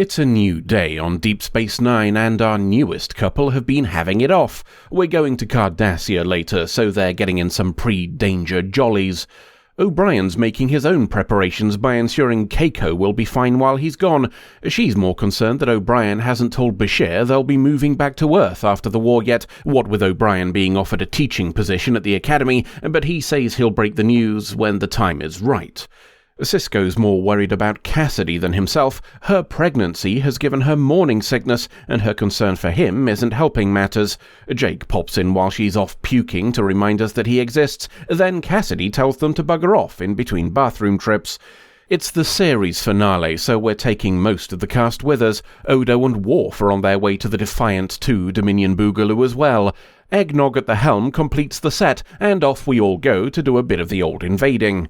It's a new day on Deep Space Nine, and our newest couple have been having it off. We're going to Cardassia later, so they're getting in some pre-danger jollies. O'Brien's making his own preparations by ensuring Keiko will be fine while he's gone. She's more concerned that O'Brien hasn't told Bashir they'll be moving back to Earth after the war yet, what with O'Brien being offered a teaching position at the Academy, but he says he'll break the news when the time is right. Cisco's more worried about Cassidy than himself. Her pregnancy has given her morning sickness, and her concern for him isn't helping matters. Jake pops in while she's off puking to remind us that he exists. Then Cassidy tells them to bugger off in between bathroom trips. It's the series finale, so we're taking most of the cast with us. Odo and Worf are on their way to the Defiant 2 Dominion Boogaloo as well. Eggnog at the helm completes the set, and off we all go to do a bit of the old invading.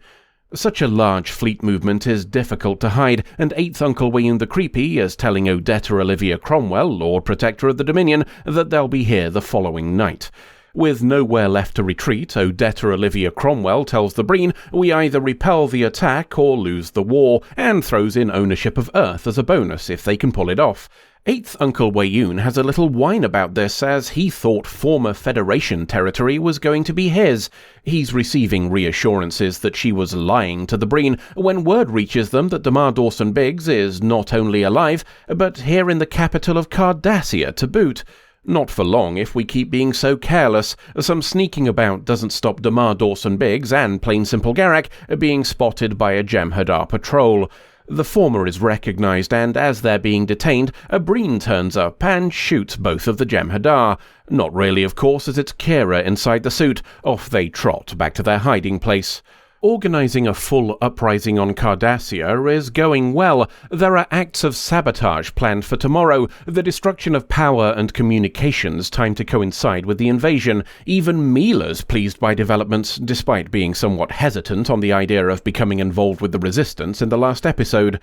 Such a large fleet movement is difficult to hide, and 8th Uncle Wayne the Creepy is telling Odetta Olivia Cromwell, Lord Protector of the Dominion, that they'll be here the following night. With nowhere left to retreat, Odetta Olivia Cromwell tells the Breen we either repel the attack or lose the war, and throws in ownership of Earth as a bonus if they can pull it off. 8th Uncle Wayoon has a little whine about this, as he thought former Federation territory was going to be his. He's receiving reassurances that she was lying to the Breen when word reaches them that Damar Dawson Biggs is not only alive, but here in the capital of Cardassia to boot. Not for long if we keep being so careless. Some sneaking about doesn't stop Damar Dawson Biggs and Plain Simple Garak being spotted by a Jem'Hadar patrol. The former is recognized, and as they're being detained, a Breen turns up and shoots both of the Jem'Hadar. Not really, of course, as it's Kira inside the suit. Off they trot back to their hiding place. Organising a full uprising on Cardassia is going well. There are acts of sabotage planned for tomorrow, the destruction of power and communications timed to coincide with the invasion. Even Mila's pleased by developments, despite being somewhat hesitant on the idea of becoming involved with the Resistance in the last episode.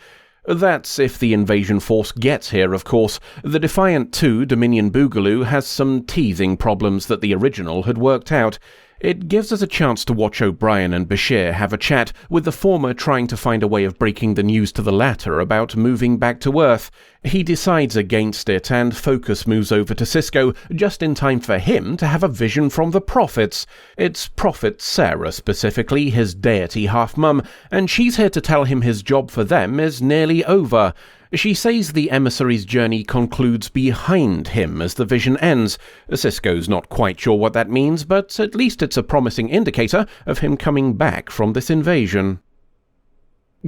That's if the invasion force gets here, of course. The Defiant 2 Dominion Boogaloo has some teething problems that the original had worked out. It gives us a chance to watch O'Brien and Bashir have a chat, with the former trying to find a way of breaking the news to the latter about moving back to Earth. He decides against it, and focus moves over to Cisco, just in time for him to have a vision from the prophets. It's Prophet Sarah specifically, his deity half-mum, and she's here to tell him his job for them is nearly over. She says the emissary's journey concludes behind him as the vision ends. Cisco's not quite sure what that means, but at least it's a promising indicator of him coming back from this invasion.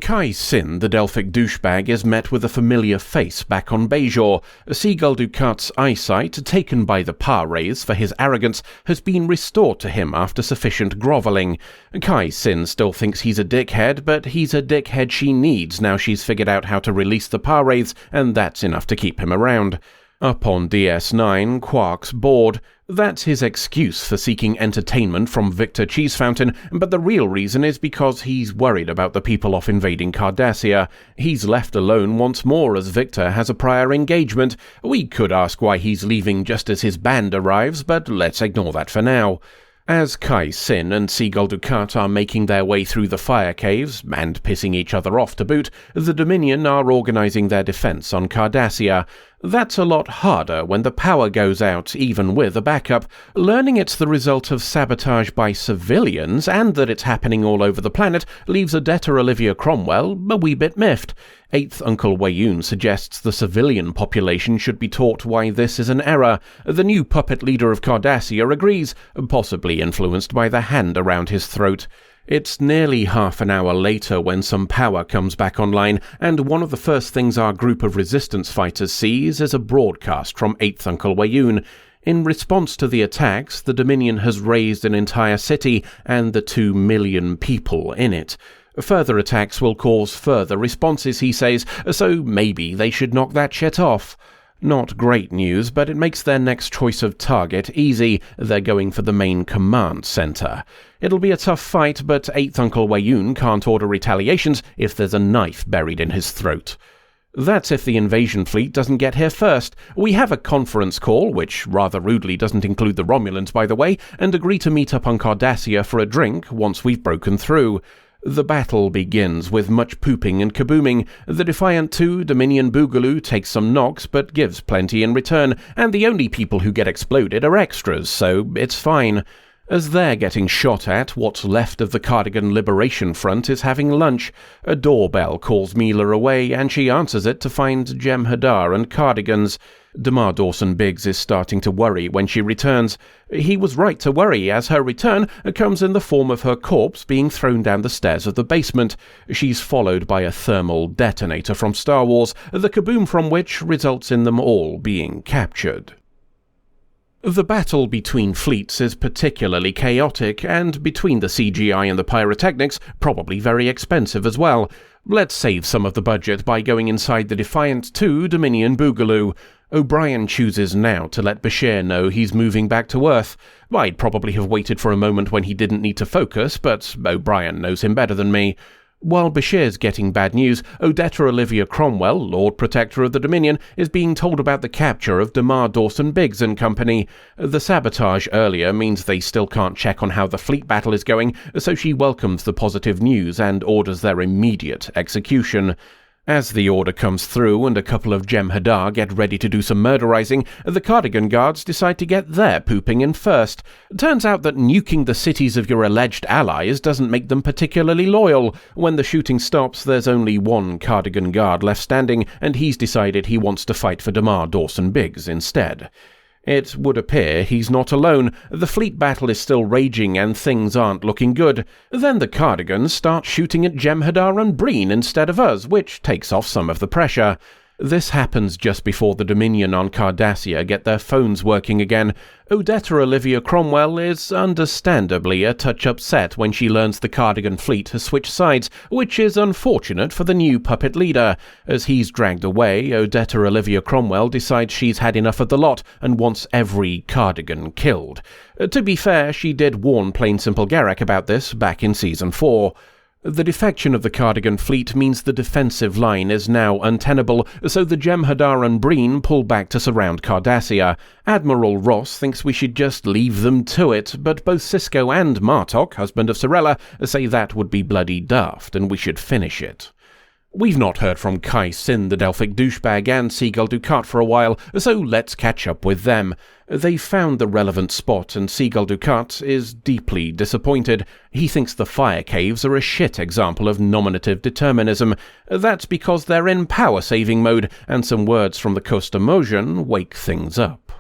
Kai Sin, the Delphic douchebag, is met with a familiar face back on Bajor. Seagull Dukat's eyesight, taken by the Par-Rays for his arrogance, has been restored to him after sufficient grovelling. Kai Sin still thinks he's a dickhead, but he's a dickhead she needs now she's figured out how to release the Par-Rays, and that's enough to keep him around. Up on DS9, Quark's bored. That's his excuse for seeking entertainment from Victor Cheesefountain, but the real reason is because he's worried about the people off invading Cardassia. He's left alone once more as Victor has a prior engagement. We could ask why he's leaving just as his band arrives, but let's ignore that for now. As Kai Sin and Seagull Dukat are making their way through the fire caves, and pissing each other off to boot, the Dominion are organising their defence on Cardassia. That's a lot harder when the power goes out, even with a backup. Learning it's the result of sabotage by civilians, and that it's happening all over the planet, leaves Odetta Olivia Cromwell a wee bit miffed. 8th Uncle Wayoon suggests the civilian population should be taught why this is an error. The new puppet leader of Cardassia agrees, possibly influenced by the hand around his throat. It's nearly half an hour later when some power comes back online, and one of the first things our group of resistance fighters sees is a broadcast from 8th Uncle Wayoon. In response to the attacks, the Dominion has razed an entire city and the 2 million people in it. Further attacks will cause further responses, he says, so maybe they should knock that shit off. Not great news, but it makes their next choice of target easy. They're going for the main command center. It'll be a tough fight, but 8th Uncle Wayoon can't order retaliations if there's a knife buried in his throat. That's if the invasion fleet doesn't get here first. We have a conference call, which rather rudely doesn't include the Romulans, by the way, and agree to meet up on Cardassia for a drink once we've broken through. The battle begins with much pooping and kabooming. The Defiant 2 Dominion Boogaloo takes some knocks but gives plenty in return, and the only people who get exploded are extras, so it's fine. As they're getting shot at, what's left of the Cardigan Liberation Front is having lunch. A doorbell calls Mila away, and she answers it to find Jem'Hadar and Cardigans. Damar Dawson Biggs is starting to worry when she returns. He was right to worry, as her return comes in the form of her corpse being thrown down the stairs of the basement. She's followed by a thermal detonator from Star Wars, the kaboom from which results in them all being captured. The battle between fleets is particularly chaotic, and between the CGI and the pyrotechnics, probably very expensive as well. Let's save some of the budget by going inside the Defiant 2 Dominion Boogaloo. O'Brien chooses now to let Bashir know he's moving back to Earth. I'd probably have waited for a moment when he didn't need to focus, but O'Brien knows him better than me. While Bashir's getting bad news, Odetta Olivia Cromwell, Lord Protector of the Dominion, is being told about the capture of Damar Dawson Biggs and company. The sabotage earlier means they still can't check on how the fleet battle is going, so she welcomes the positive news and orders their immediate execution. As the order comes through and a couple of Jem'Hadar get ready to do some murderizing, the Cardigan guards decide to get their pooping in first. Turns out that nuking the cities of your alleged allies doesn't make them particularly loyal. When the shooting stops, there's only one Cardigan guard left standing, and he's decided he wants to fight for Damar Dawson Biggs instead. It would appear he's not alone. The fleet battle is still raging and things aren't looking good. Then the Cardigans start shooting at Jem'Hadar and Breen instead of us, which takes off some of the pressure. This happens just before the Dominion on Cardassia get their phones working again. Odetta Olivia Cromwell is understandably a touch upset when she learns the Cardigan fleet has switched sides, which is unfortunate for the new puppet leader. As he's dragged away, Odetta Olivia Cromwell decides she's had enough of the lot and wants every Cardigan killed. To be fair, she did warn Plain Simple Garak about this back in Season 4. The defection of the Cardigan fleet means the defensive line is now untenable, so the Jem'Hadar and Breen pull back to surround Cardassia. Admiral Ross thinks we should just leave them to it, but both Cisco and Martok, husband of Sorella, say that would be bloody daft and we should finish it. We've not heard from Kai Sin, the Delphic douchebag, and Seagull Dukat for a while, so let's catch up with them. They've found the relevant spot, and Seagull Dukat is deeply disappointed. He thinks the fire caves are a shit example of nominative determinism. That's because they're in power-saving mode, and some words from the Costa Motion wake things up.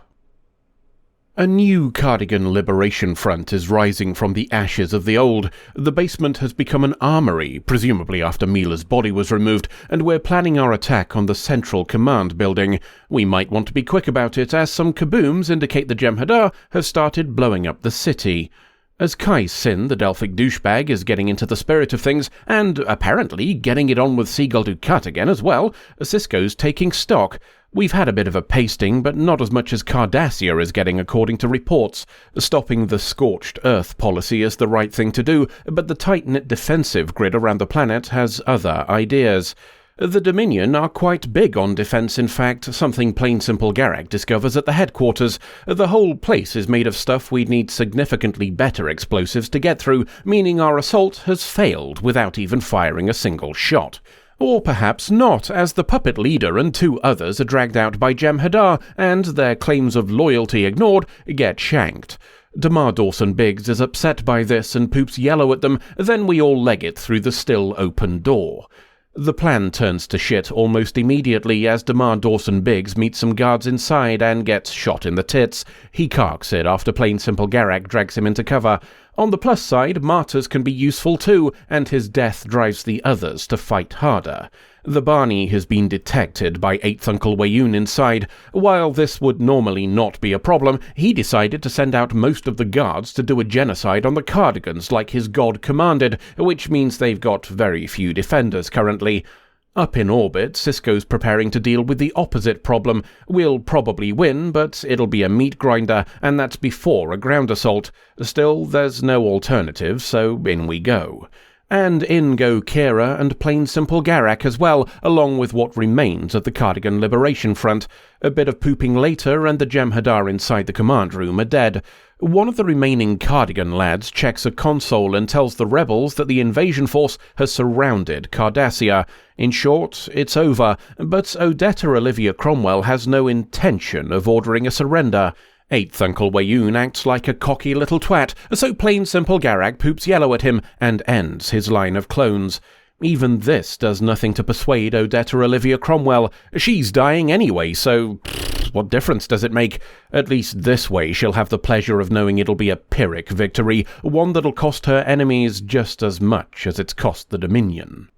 A new Cardigan Liberation Front is rising from the ashes of the old. The basement has become an armory, presumably after Mila's body was removed, and we're planning our attack on the central command building. We might want to be quick about it, as some kabooms indicate the Jem'Hadar have started blowing up the city. As Kai Sin, the Delphic douchebag, is getting into the spirit of things, and apparently getting it on with Seagull Dukat again as well, Cisco's taking stock. We've had a bit of a pasting, but not as much as Cardassia is getting according to reports. Stopping the scorched earth policy is the right thing to do, but the tight-knit defensive grid around the planet has other ideas. The Dominion are quite big on defense, in fact, something Plain Simple Garak discovers at the headquarters. The whole place is made of stuff we'd need significantly better explosives to get through, meaning our assault has failed without even firing a single shot. Or perhaps not, as the puppet leader and two others are dragged out by Jem'Hadar, and their claims of loyalty ignored, get shanked. Damar Dawson Biggs is upset by this and poops yellow at them, then we all leg it through the still open door. The plan turns to shit almost immediately as Damar Dawson Biggs meets some guards inside and gets shot in the tits. He carks it after Plain Simple Garak drags him into cover. On the plus side, martyrs can be useful too, and his death drives the others to fight harder. The Barney has been detected by 8th Uncle Wayoon inside. While this would normally not be a problem, he decided to send out most of the guards to do a genocide on the Cardigans like his god commanded, which means they've got very few defenders currently. Up in orbit, Cisco's preparing to deal with the opposite problem. We'll probably win, but it'll be a meat grinder, and that's before a ground assault. Still, there's no alternative, so in we go. And in go Kira and plain simple Garak as well, along with what remains of the Cardigan Liberation Front. A bit of pooping later and the Jem'Hadar inside the command room are dead. One of the remaining Cardigan lads checks a console and tells the rebels that the invasion force has surrounded Cardassia. In short, it's over, but Odetta Olivia Cromwell has no intention of ordering a surrender. 8th Uncle Wayoon acts like a cocky little twat, so plain simple Garak poops yellow at him and ends his line of clones. Even this does nothing to persuade Odetta Olivia Cromwell. She's dying anyway, so what difference does it make? At least this way she'll have the pleasure of knowing it'll be a Pyrrhic victory, one that'll cost her enemies just as much as it's cost the Dominion.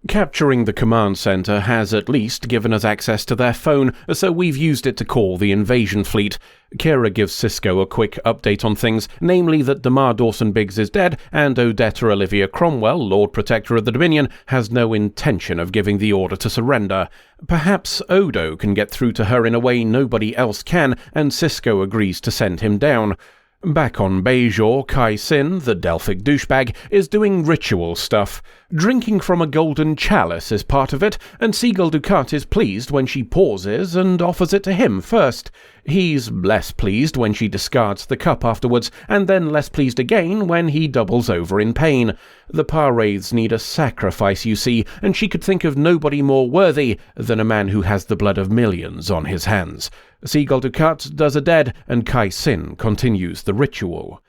Capturing the command center has at least given us access to their phone, so we've used it to call the invasion fleet. Kira gives Cisco a quick update on things, namely that Damar Dawson Biggs is dead, and Odetta Olivia Cromwell, Lord Protector of the Dominion, has no intention of giving the order to surrender. Perhaps Odo can get through to her in a way nobody else can, and Cisco agrees to send him down. Back on Bajor, Kai Sin, the Delphic douchebag, is doing ritual stuff. Drinking from a golden chalice is part of it, and Seagull Dukat is pleased when she pauses and offers it to him first. He's less pleased when she discards the cup afterwards, and then less pleased again when he doubles over in pain. The Parwraiths need a sacrifice, you see, and she could think of nobody more worthy than a man who has the blood of millions on his hands. Seagull Dukat does a dead, and Kai Sin continues the ritual.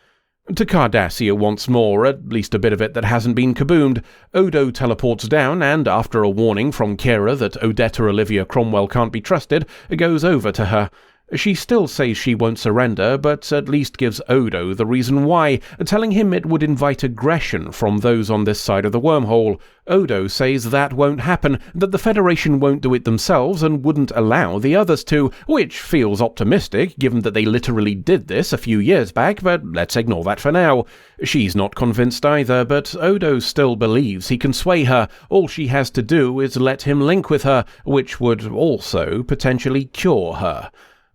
To Cardassia once more, at least a bit of it that hasn't been kaboomed. Odo teleports down and, after a warning from Kira that Odetta Olivia Cromwell can't be trusted, goes over to her. She still says she won't surrender, but at least gives Odo the reason why, telling him it would invite aggression from those on this side of the wormhole. Odo says that won't happen, that the Federation won't do it themselves and wouldn't allow the others to, which feels optimistic given that they literally did this a few years back, but let's ignore that for now. She's not convinced either, but Odo still believes he can sway her. All she has to do is let him link with her, which would also potentially cure her.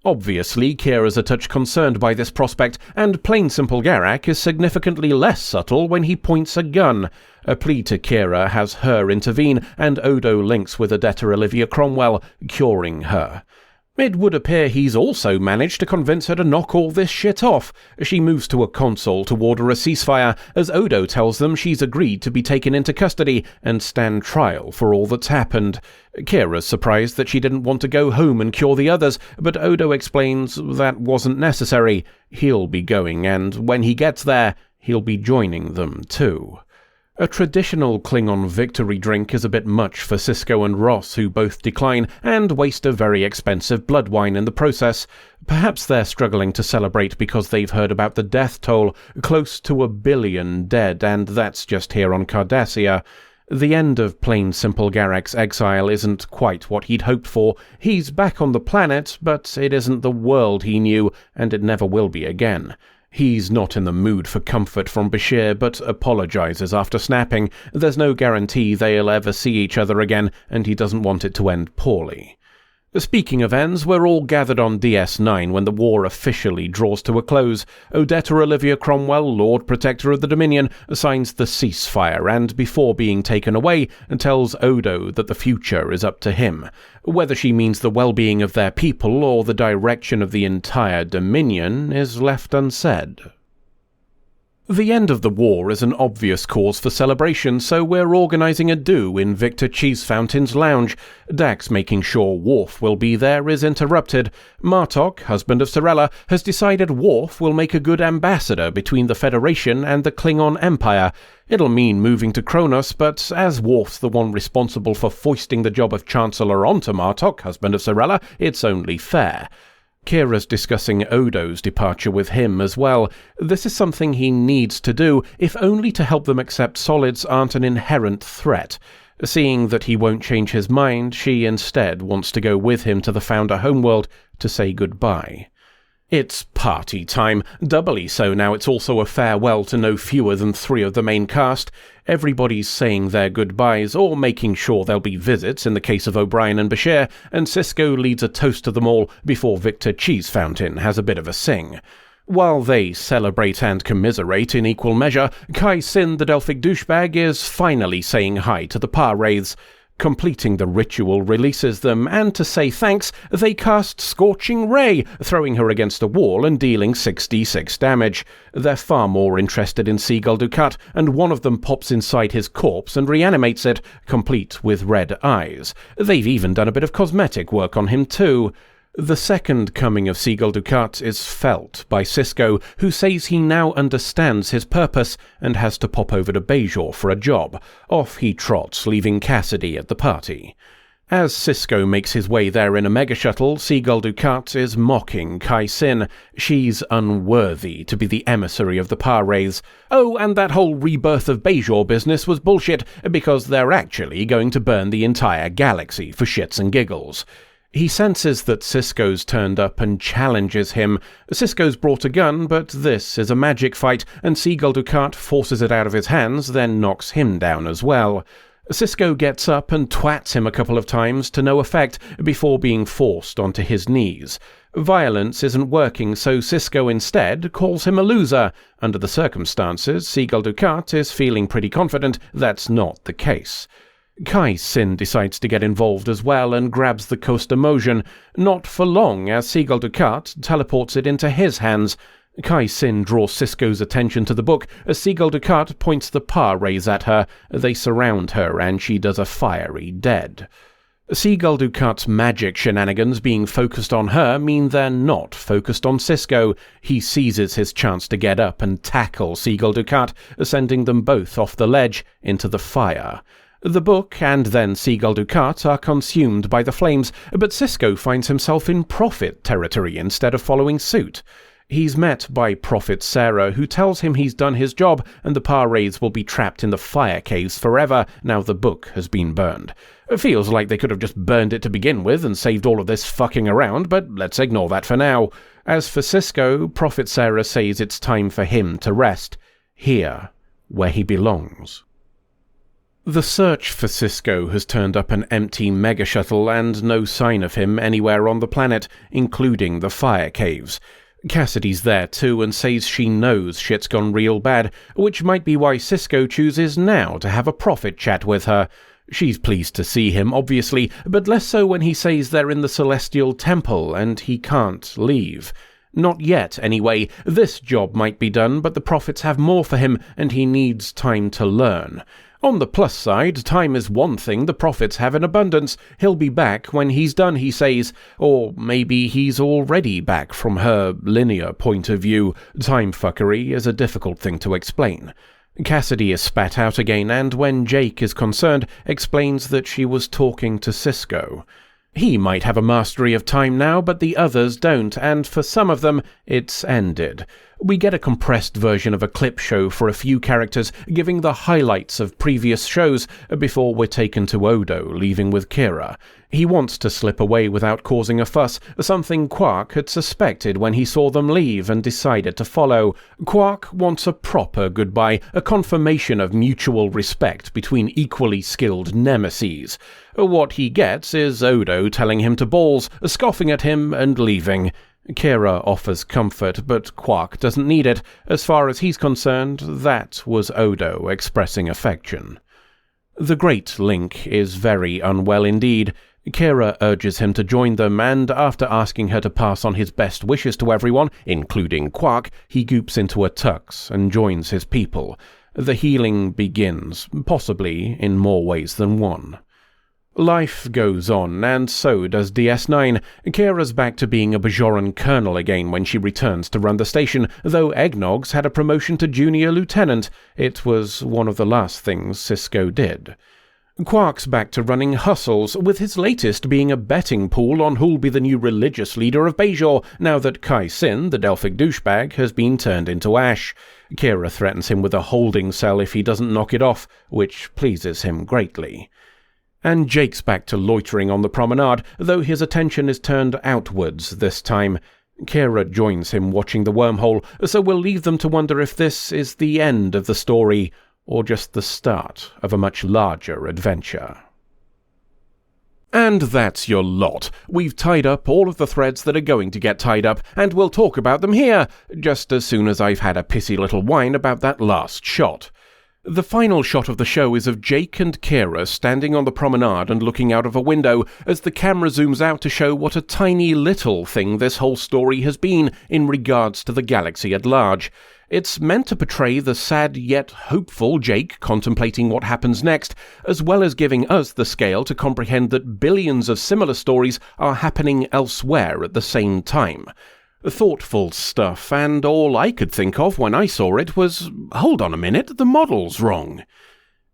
Obviously, Kira's a touch concerned by this prospect, and plain simple Garak is significantly less subtle when he points a gun. A plea to Kira has her intervene, and Odo links with Odetta Olivia Cromwell, curing her. It would appear he's also managed to convince her to knock all this shit off. She moves to a console to order a ceasefire, as Odo tells them she's agreed to be taken into custody and stand trial for all that's happened. Kira's surprised that she didn't want to go home and cure the others, but Odo explains that wasn't necessary. He'll be going, and when he gets there, he'll be joining them too. A traditional Klingon victory drink is a bit much for Cisco and Ross, who both decline and waste a very expensive blood wine in the process. Perhaps they're struggling to celebrate because they've heard about the death toll, close to 1 billion dead, and that's just here on Cardassia. The end of plain simple Garak's exile isn't quite what he'd hoped for. He's back on the planet, but it isn't the world he knew, and it never will be again. He's not in the mood for comfort from Bashir, but apologizes after snapping. There's no guarantee they'll ever see each other again, and he doesn't want it to end poorly. Speaking of ends, we're all gathered on DS9 when the war officially draws to a close. Odetta Olivia Cromwell, Lord Protector of the Dominion, signs the ceasefire and, before being taken away, tells Odo that the future is up to him. Whether she means the well-being of their people or the direction of the entire Dominion is left unsaid. The end of the war is an obvious cause for celebration, so we're organising a do in Victor Cheese Fountain's lounge. Dax, making sure Worf will be there, is interrupted. Martok, husband of Sorella, has decided Worf will make a good ambassador between the Federation and the Klingon Empire. It'll mean moving to Kronos, but as Worf's the one responsible for foisting the job of Chancellor onto Martok, husband of Sorella, it's only fair. Kira's discussing Odo's departure with him as well. This is something he needs to do, if only to help them accept solids aren't an inherent threat. Seeing that he won't change his mind, she instead wants to go with him to the Founder homeworld to say goodbye. It's party time, doubly so now it's also a farewell to no fewer than 3 of the main cast. Everybody's saying their goodbyes, or making sure there'll be visits in the case of O'Brien and Bashir, and Cisco leads a toast to them all before Victor Cheese Fountain has a bit of a sing. While they celebrate and commiserate in equal measure, Kai Sin, the Delphic douchebag, is finally saying hi to the Par-Wraiths. Completing the ritual releases them, and to say thanks, they cast Scorching Ray, throwing her against a wall and dealing 6d6 damage. They're far more interested in Seagull Dukat, and one of them pops inside his corpse and reanimates it, complete with red eyes. They've even done a bit of cosmetic work on him too. The second coming of Seagull Dukat is felt by Cisco, who says he now understands his purpose and has to pop over to Bajor for a job. Off he trots, leaving Cassidy at the party. As Cisco makes his way there in a megashuttle, Seagull Dukat is mocking Kai Sin. She's unworthy to be the emissary of the Par-Wraiths. Oh, and that whole rebirth of Bajor business was bullshit, because they're actually going to burn the entire galaxy for shits and giggles. He senses that Cisco's turned up and challenges him. Cisco's brought a gun, but this is a magic fight, and Seagull Dukat forces it out of his hands, then knocks him down as well. Cisco gets up and twats him a couple of times to no effect before being forced onto his knees. Violence isn't working, so Cisco instead calls him a loser. Under the circumstances, Seagull Dukat is feeling pretty confident that's not the case. Kai Sin decides to get involved as well and grabs the Coast Emotion, not for long as Seagull Dukat teleports it into his hands. Kai Sin draws Cisco's attention to the book as Seagull Dukat points the Par-Wraiths at her. They surround her and she does a fiery dead. Seagull Dukat's magic shenanigans being focused on her mean they're not focused on Cisco. He seizes his chance to get up and tackle Seagull Dukat, sending them both off the ledge into the fire. The book and then Seagull Dukat are consumed by the flames, but Cisco finds himself in Prophet territory instead of following suit. He's met by Prophet Sarah, who tells him he's done his job and the Par-Wraiths will be trapped in the fire caves forever now the book has been burned. It feels like they could have just burned it to begin with and saved all of this fucking around, but let's ignore that for now. As for Cisco, Prophet Sarah says it's time for him to rest, here, where he belongs. The search for Cisco has turned up an empty megashuttle and no sign of him anywhere on the planet, including the fire caves. Cassidy's there too and says she knows shit's gone real bad, which might be why Cisco chooses now to have a Prophet chat with her. She's pleased to see him, obviously, but less so when he says they're in the Celestial Temple and he can't leave. Not yet, anyway. This job might be done, but the Prophets have more for him and he needs time to learn. On the plus side, time is one thing the Prophets have in abundance. He'll be back when he's done, he says. Or maybe he's already back from her linear point of view. Time fuckery is a difficult thing to explain. Cassidy is spat out again, and when Jake is concerned, explains that she was talking to Cisco. He might have a mastery of time now, but the others don't, and for some of them, it's ended. We get a compressed version of a clip show for a few characters, giving the highlights of previous shows before we're taken to Odo, leaving with Kira. He wants to slip away without causing a fuss, something Quark had suspected when he saw them leave and decided to follow. Quark wants a proper goodbye, a confirmation of mutual respect between equally skilled nemeses. What he gets is Odo telling him to balls, scoffing at him and leaving. Kira offers comfort, but Quark doesn't need it. As far as he's concerned, that was Odo expressing affection. The Great Link is very unwell indeed. Kira urges him to join them, and after asking her to pass on his best wishes to everyone, including Quark, he goops into a tux and joins his people. The healing begins, possibly in more ways than one. Life goes on, and so does DS9. Kira's back to being a Bajoran colonel again when she returns to run the station, though Eggnog's had a promotion to junior lieutenant. It was one of the last things Cisco did. Quark's back to running hustles, with his latest being a betting pool on who'll be the new religious leader of Bajor, now that Kai Sin, the Delphic douchebag, has been turned into ash. Kira threatens him with a holding cell if he doesn't knock it off, which pleases him greatly. And Jake's back to loitering on the promenade, though his attention is turned outwards this time. Kira joins him watching the wormhole, so we'll leave them to wonder if this is the end of the story, or just the start of a much larger adventure. And that's your lot. We've tied up all of the threads that are going to get tied up, and we'll talk about them here, just as soon as I've had a pissy little whine about that last shot. The final shot of the show is of Jake and Kira standing on the promenade and looking out of a window as the camera zooms out to show what a tiny little thing this whole story has been in regards to the galaxy at large. It's meant to portray the sad yet hopeful Jake contemplating what happens next, as well as giving us the scale to comprehend that billions of similar stories are happening elsewhere at the same time. Thoughtful stuff, and all I could think of when I saw it was, hold on a minute, the model's wrong.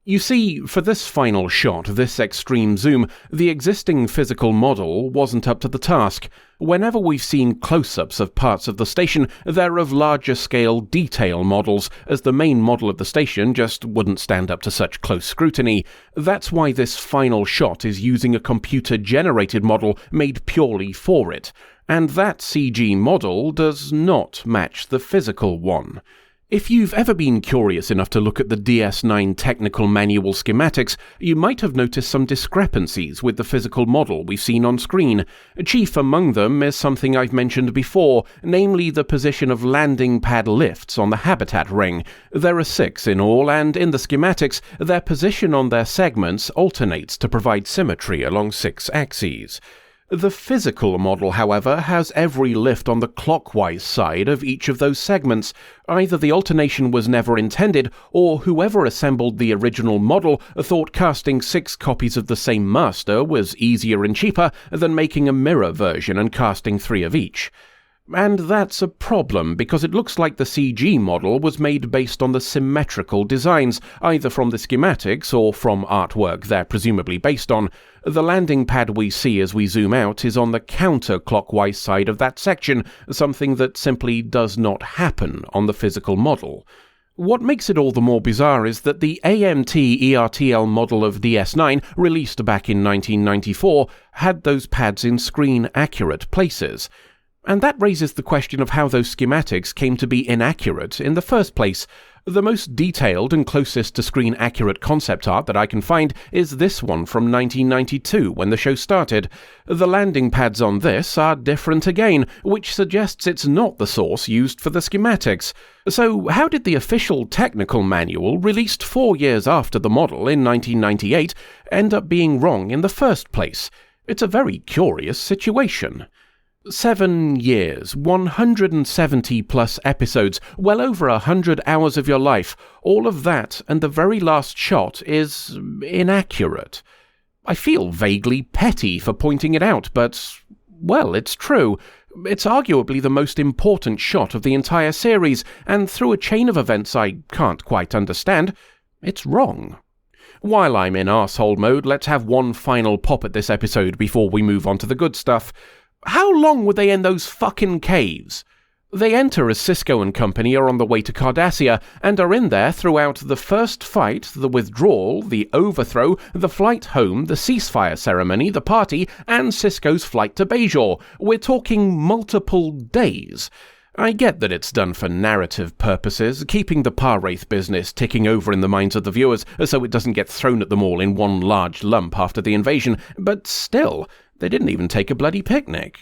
You see, for this final shot, this extreme zoom, the existing physical model wasn't up to the task. Whenever we've seen close-ups of parts of the station, they're of larger-scale detail models, as the main model of the station just wouldn't stand up to such close scrutiny. That's why this final shot is using a computer-generated model made purely for it. And that CG model does not match the physical one. If you've ever been curious enough to look at the DS9 technical manual schematics, you might have noticed some discrepancies with the physical model we've seen on screen. Chief among them is something I've mentioned before, namely the position of landing pad lifts on the habitat ring. There are 6 in all, and in the schematics, their position on their segments alternates to provide symmetry along 6 axes. The physical model, however, has every lift on the clockwise side of each of those segments. Either the alternation was never intended, or whoever assembled the original model thought casting 6 copies of the same master was easier and cheaper than making a mirror version and casting 3 of each. And that's a problem, because it looks like the CG model was made based on the symmetrical designs, either from the schematics or from artwork they're presumably based on. The landing pad we see as we zoom out is on the counterclockwise side of that section, something that simply does not happen on the physical model. What makes it all the more bizarre is that the AMT ERTL model of DS9, released back in 1994, had those pads in screen-accurate places. And that raises the question of how those schematics came to be inaccurate in the first place. The most detailed and closest to screen-accurate concept art that I can find is this one from 1992, when the show started. The landing pads on this are different again, which suggests it's not the source used for the schematics. So how did the official technical manual, released 4 years after the model in 1998, end up being wrong in the first place? It's a very curious situation. 7 years, 170 plus episodes, well over 100 hours of your life, all of that, and the very last shot is inaccurate. I feel vaguely petty for pointing it out, but, well, it's true. It's arguably the most important shot of the entire series, and through a chain of events I can't quite understand, it's wrong. While I'm in arsehole mode, let's have one final pop at this episode before we move on to the good stuff. How long were they in those fucking caves? They enter as Cisco and company are on the way to Cardassia, and are in there throughout the first fight, the withdrawal, the overthrow, the flight home, the ceasefire ceremony, the party, and Cisco's flight to Bajor. We're talking multiple days. I get that it's done for narrative purposes, keeping the Par-Wraith business ticking over in the minds of the viewers so it doesn't get thrown at them all in one large lump after the invasion, but still, they didn't even take a bloody picnic.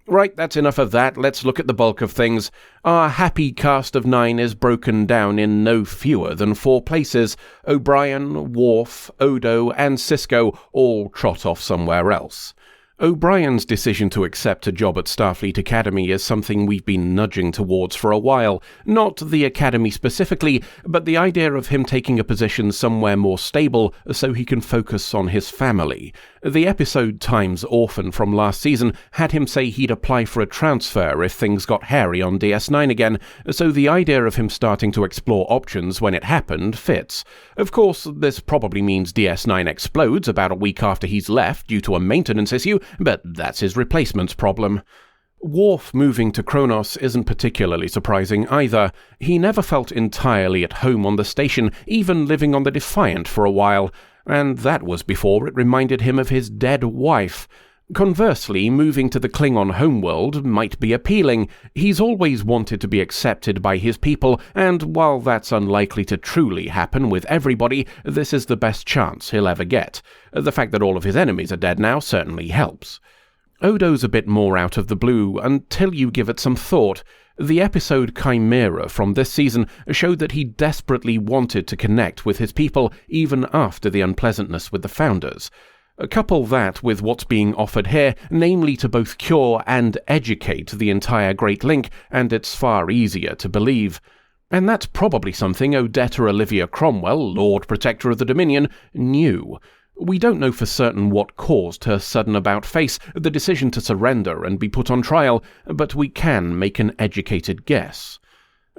Right, that's enough of that. Let's look at the bulk of things. Our happy cast of 9 is broken down in no fewer than 4 places. O'Brien, Worf, Odo, and Cisco all trot off somewhere else. O'Brien's decision to accept a job at Starfleet Academy is something we've been nudging towards for a while. Not the Academy specifically, but the idea of him taking a position somewhere more stable so he can focus on his family. The episode Time's Orphan from last season had him say he'd apply for a transfer if things got hairy on DS9 again, so the idea of him starting to explore options when it happened fits. Of course, this probably means DS9 explodes about a week after he's left due to a maintenance issue, but that's his replacement's problem. Worf moving to Kronos isn't particularly surprising either. He never felt entirely at home on the station, even living on the Defiant for a while, and that was before it reminded him of his dead wife. Conversely, moving to the Klingon homeworld might be appealing. He's always wanted to be accepted by his people, and while that's unlikely to truly happen with everybody, this is the best chance he'll ever get. The fact that all of his enemies are dead now certainly helps. Odo's a bit more out of the blue until you give it some thought. The episode Chimera from this season showed that he desperately wanted to connect with his people even after the unpleasantness with the Founders. Couple that with what's being offered here, namely to both cure and educate the entire Great Link, and it's far easier to believe. And that's probably something Odetta Olivia Cromwell, Lord Protector of the Dominion, knew. We don't know for certain what caused her sudden about-face, the decision to surrender and be put on trial, but we can make an educated guess.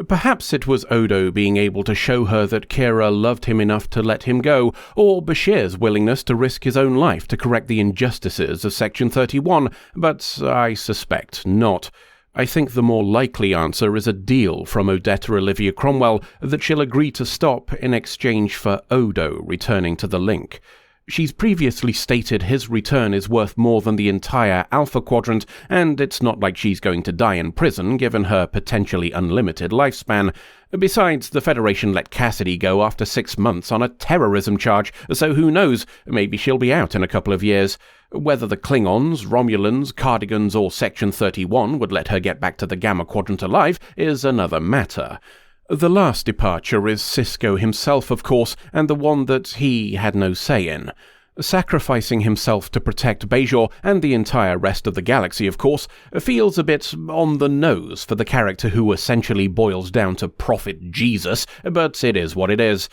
Perhaps it was Odo being able to show her that Kira loved him enough to let him go, or Bashir's willingness to risk his own life to correct the injustices of Section 31, but I suspect not. I think the more likely answer is a deal from Odetta Olivia Cromwell that she'll agree to stop in exchange for Odo returning to the Link. She's previously stated his return is worth more than the entire Alpha Quadrant, and it's not like she's going to die in prison given her potentially unlimited lifespan. Besides, the Federation let Cassidy go after 6 months on a terrorism charge, so who knows, maybe she'll be out in a couple of years. Whether the Klingons, Romulans, Cardigans, or Section 31 would let her get back to the Gamma Quadrant alive is another matter. The last departure is Cisco himself, of course, and the one that he had no say in. Sacrificing himself to protect Bajor and the entire rest of the galaxy, of course, feels a bit on the nose for the character who essentially boils down to Prophet Jesus, but it is what it is.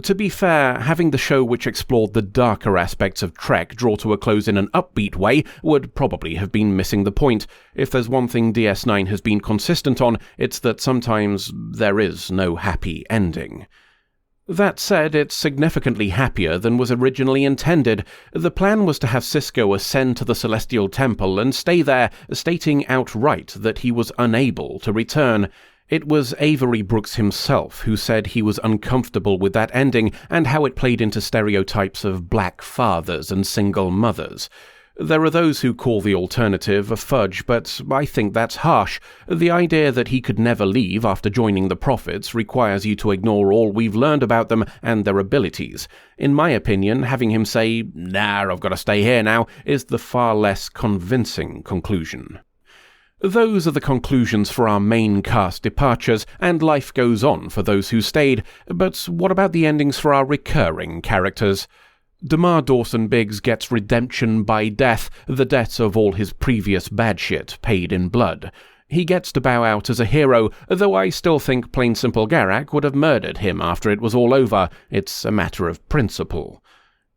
To be fair, having the show which explored the darker aspects of Trek draw to a close in an upbeat way would probably have been missing the point. If there's one thing DS9 has been consistent on, it's that sometimes there is no happy ending. That said, it's significantly happier than was originally intended. The plan was to have Cisco ascend to the Celestial Temple and stay there, stating outright that he was unable to return. It was Avery Brooks himself who said he was uncomfortable with that ending and how it played into stereotypes of black fathers and single mothers. There are those who call the alternative a fudge, but I think that's harsh. The idea that he could never leave after joining the Prophets requires you to ignore all we've learned about them and their abilities. In my opinion, having him say, "Nah, I've got to stay here now," is the far less convincing conclusion. Those are the conclusions for our main cast departures, and life goes on for those who stayed, but what about the endings for our recurring characters? Damar Dawson Biggs gets redemption by death, the debts of all his previous bad shit paid in blood. He gets to bow out as a hero, though I still think Plain Simple Garak would have murdered him after it was all over. It's a matter of principle.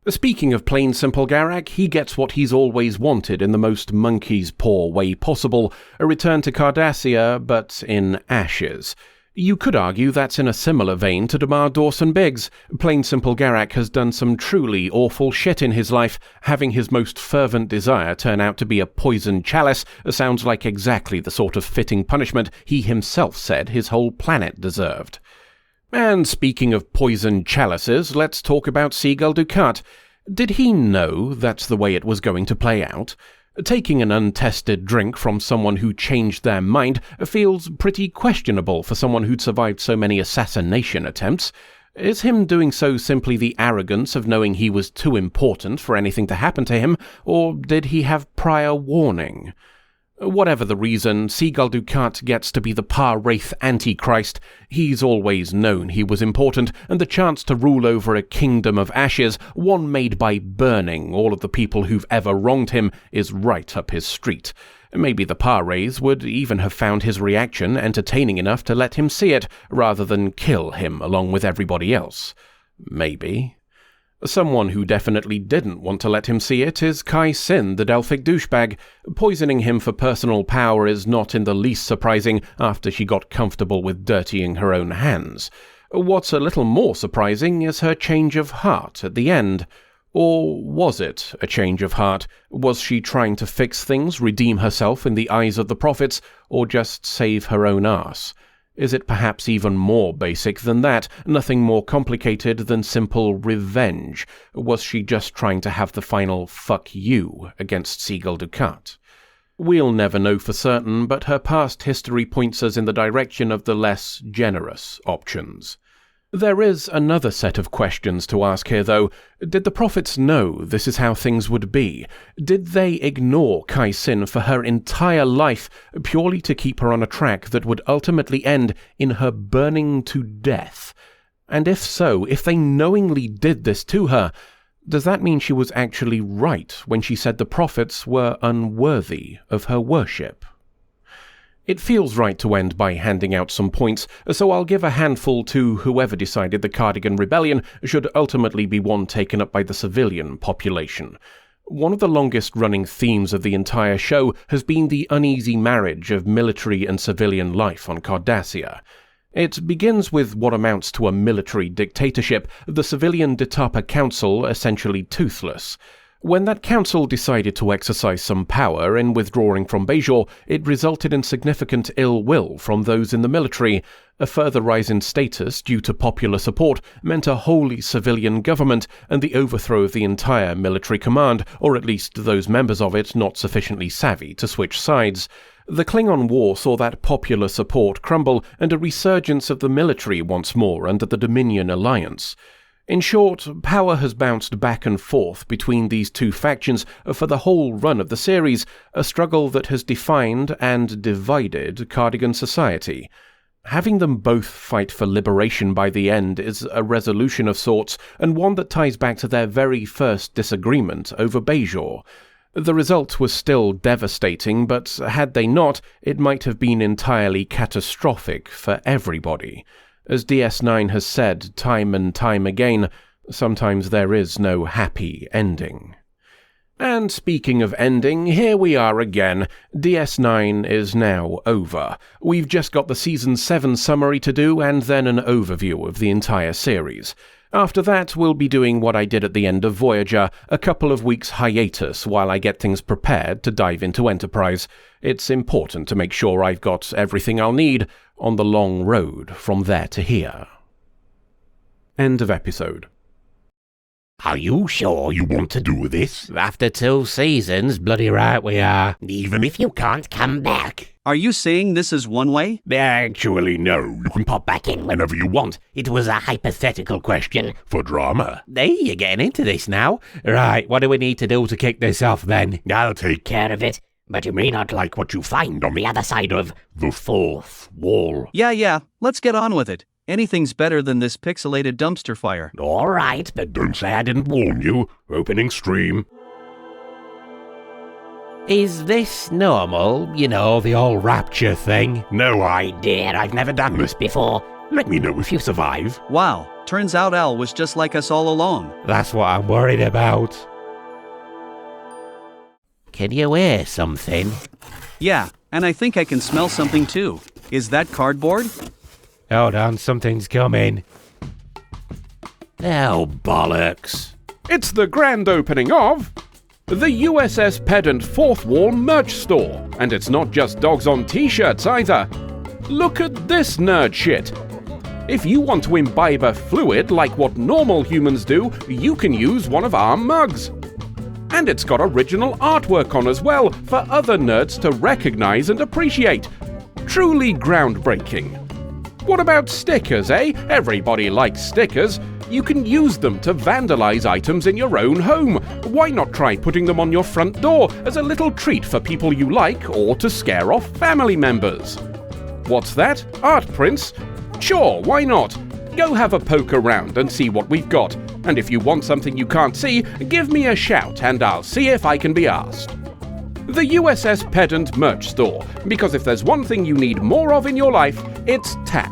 Speaking of Plain Simple Garak, he gets what he's always wanted in the most monkey's paw way possible, a return to Cardassia, but in ashes. You could argue that's in a similar vein to Damar Dawson Biggs. Plain Simple Garak has done some truly awful shit in his life. Having his most fervent desire turn out to be a poisoned chalice sounds like exactly the sort of fitting punishment he himself said his whole planet deserved. And speaking of poisoned chalices, let's talk about Seagull Dukat. Did he know that's the way it was going to play out? Taking an untested drink from someone who changed their mind feels pretty questionable for someone who'd survived so many assassination attempts. Is him doing so simply the arrogance of knowing he was too important for anything to happen to him, or did he have prior warning? Whatever the reason, Seagull Dukat gets to be the Par-Wraith Antichrist. He's always known he was important, and the chance to rule over a kingdom of ashes, one made by burning all of the people who've ever wronged him, is right up his street. Maybe the Par-Wraiths would even have found his reaction entertaining enough to let him see it, rather than kill him along with everybody else. Maybe. Someone who definitely didn't want to let him see it is Kai Sin, the Delphic douchebag. Poisoning him for personal power is not in the least surprising after she got comfortable with dirtying her own hands. What's a little more surprising is her change of heart at the end. Or was it a change of heart? Was she trying to fix things, redeem herself in the eyes of the prophets, or just save her own arse? Is it perhaps even more basic than that? Nothing more complicated than simple revenge? Was she just trying to have the final fuck you against Siegel Dukat? We'll never know for certain, but her past history points us in the direction of the less generous options. There is another set of questions to ask here, though. Did the prophets know this is how things would be? Did they ignore Kai Sin for her entire life purely to keep her on a track that would ultimately end in her burning to death? And if so, if they knowingly did this to her, does that mean she was actually right when she said the prophets were unworthy of her worship? It feels right to end by handing out some points, so I'll give a handful to whoever decided the Cardigan Rebellion should ultimately be one taken up by the civilian population. One of the longest-running themes of the entire show has been the uneasy marriage of military and civilian life on Cardassia. It begins with what amounts to a military dictatorship, the civilian Ditapa Council essentially toothless. When that council decided to exercise some power in withdrawing from Bajor, it resulted in significant ill will from those in the military. A further rise in status due to popular support meant a wholly civilian government and the overthrow of the entire military command, or at least those members of it not sufficiently savvy to switch sides. The Klingon War saw that popular support crumble and a resurgence of the military once more under the Dominion Alliance. In short, power has bounced back and forth between these two factions for the whole run of the series, a struggle that has defined and divided Cardigan society. Having them both fight for liberation by the end is a resolution of sorts, and one that ties back to their very first disagreement over Bajor. The result was still devastating, but had they not, it might have been entirely catastrophic for everybody. As DS9 has said time and time again, sometimes there is no happy ending. And speaking of ending, here we are again. DS9 is now over. We've just got the Season 7 summary to do and then an overview of the entire series. After that, we'll be doing what I did at the end of Voyager, a couple of weeks hiatus while I get things prepared to dive into Enterprise. It's important to make sure I've got everything I'll need on the long road from there to here. End of episode. Are you sure you want to do this? After 2 seasons, bloody right we are. Even if you can't come back? Are you saying this is one way? Actually, no. You can pop back in whenever you want. It was a hypothetical question for drama. Hey, you're getting into this now. Right, what do we need to do to kick this off then? I'll take care of it, but you may not like what you find on the other side of the fourth wall. Yeah, let's get on with it. Anything's better than this pixelated dumpster fire. All right, but don't say I didn't warn you. Opening stream. Is this normal? You know, the old rapture thing? No idea. I've never done this before. Let me know if you survive. Wow, turns out Al was just like us all along. That's what I'm worried about. Can you hear something? Yeah, and I think I can smell something too. Is that cardboard? Hold on, something's coming. Oh, bollocks. It's the grand opening of the USS Pedant Fourth Wall merch store. And it's not just dogs on t-shirts either. Look at this nerd shit. If you want to imbibe a fluid like what normal humans do, you can use one of our mugs. And it's got original artwork on as well for other nerds to recognize and appreciate. Truly groundbreaking. What about stickers, eh? Everybody likes stickers. You can use them to vandalize items in your own home. Why not try putting them on your front door as a little treat for people you like or to scare off family members? What's that? Art prints? Sure, why not? Go have a poke around and see what we've got. And if you want something you can't see, give me a shout and I'll see if I can be asked. The USS Pedant merch store, because if there's one thing you need more of in your life, it's tat.